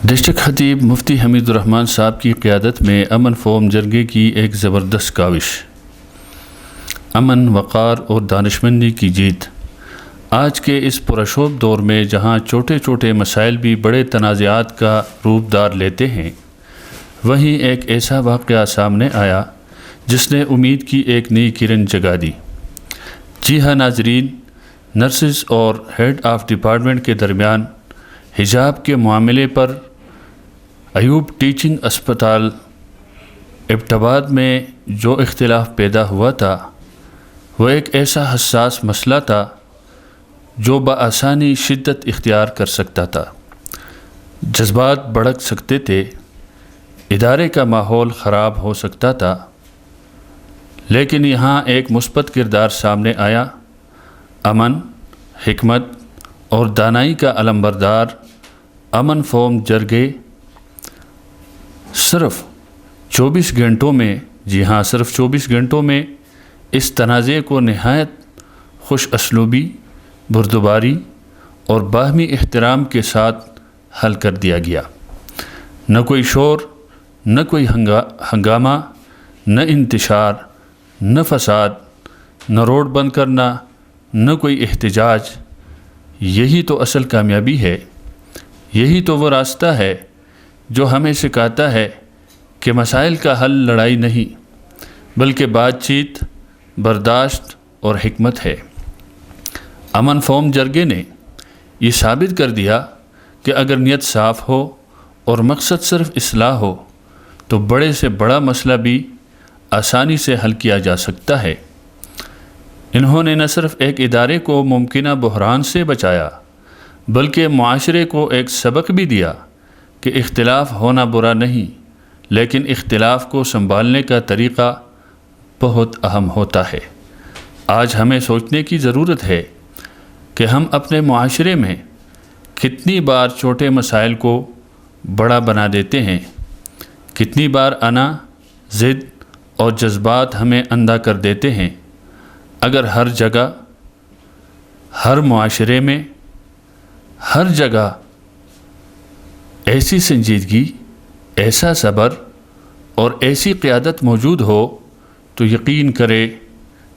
District خطیب مفتی حمید الرحمن صاحب کی قیادت میں امن فورم جرگے کی ایک زبردست کاوش، امن، وقار اور دانشمندی کی جیت۔ آج کے اس پرشوب دور میں جہاں چھوٹے چھوٹے مسائل بھی بڑے تنازعات کا روپ دار لیتے ہیں، وہیں ایک ایسا واقعہ سامنے آیا جس نے امید کی ایک نئی کرن جگا دی۔ جی ہاں ناظرین، نرسز اور ہیڈ آف ڈپارٹمنٹ کے درمیان حجاب کے معاملے پر ایوب ٹیچنگ اسپتال ایبٹ میں جو اختلاف پیدا ہوا تھا وہ ایک ایسا حساس مسئلہ تھا جو بآسانی شدت اختیار کر سکتا تھا، جذبات بھڑک سکتے تھے، ادارے کا ماحول خراب ہو سکتا تھا، لیکن یہاں ایک مثبت کردار سامنے آیا۔ امن، حکمت اور دانائی کا علمبردار امن فورم جرگے صرف 24 گھنٹوں میں، جی ہاں صرف 24 گھنٹوں میں اس تنازع کو نہایت خوش اسلوبی، بردباری اور باہمی احترام کے ساتھ حل کر دیا گیا۔ نہ کوئی شور، نہ کوئی ہنگامہ، نہ انتشار، نہ فساد، نہ روڈ بند کرنا، نہ کوئی احتجاج۔ یہی تو اصل کامیابی ہے، یہی تو وہ راستہ ہے جو ہمیں سکھاتا ہے کہ مسائل کا حل لڑائی نہیں بلکہ بات چیت، برداشت اور حکمت ہے۔ امن فورم جرگے نے یہ ثابت کر دیا کہ اگر نیت صاف ہو اور مقصد صرف اصلاح ہو تو بڑے سے بڑا مسئلہ بھی آسانی سے حل کیا جا سکتا ہے۔ انہوں نے نہ صرف ایک ادارے کو ممکنہ بحران سے بچایا بلکہ معاشرے کو ایک سبق بھی دیا کہ اختلاف ہونا برا نہیں، لیکن اختلاف کو سنبھالنے کا طریقہ بہت اہم ہوتا ہے۔ آج ہمیں سوچنے کی ضرورت ہے کہ ہم اپنے معاشرے میں کتنی بار چھوٹے مسائل کو بڑا بنا دیتے ہیں، کتنی بار انا، ضد اور جذبات ہمیں اندھا کر دیتے ہیں۔ اگر ہر جگہ، ہر معاشرے میں، ہر جگہ ایسی سنجیدگی، ایسا صبر اور ایسی قیادت موجود ہو تو یقین کرے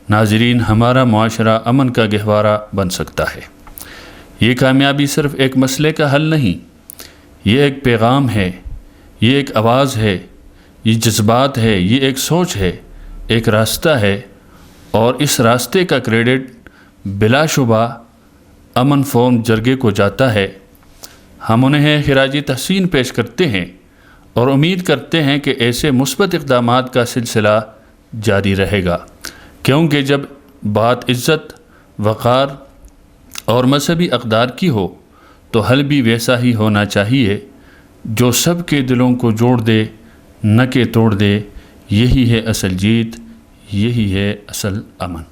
ناظرین، ہمارا معاشرہ امن کا گہوارہ بن سکتا ہے۔ یہ کامیابی صرف ایک مسئلے کا حل نہیں، یہ ایک پیغام ہے، یہ ایک آواز ہے، یہ جذبات ہے، یہ ایک سوچ ہے، ایک راستہ ہے، اور اس راستے کا کریڈٹ بلا شبہ امن فورم جرگے کو جاتا ہے۔ ہم انہیں خراج تحسین پیش کرتے ہیں اور امید کرتے ہیں کہ ایسے مثبت اقدامات کا سلسلہ جاری رہے گا، کیونکہ جب بات عزت، وقار اور مذہبی اقدار کی ہو تو حل بھی ویسا ہی ہونا چاہیے جو سب کے دلوں کو جوڑ دے، نہ کہ توڑ دے۔ یہی ہے اصل جیت، یہی ہے اصل امن۔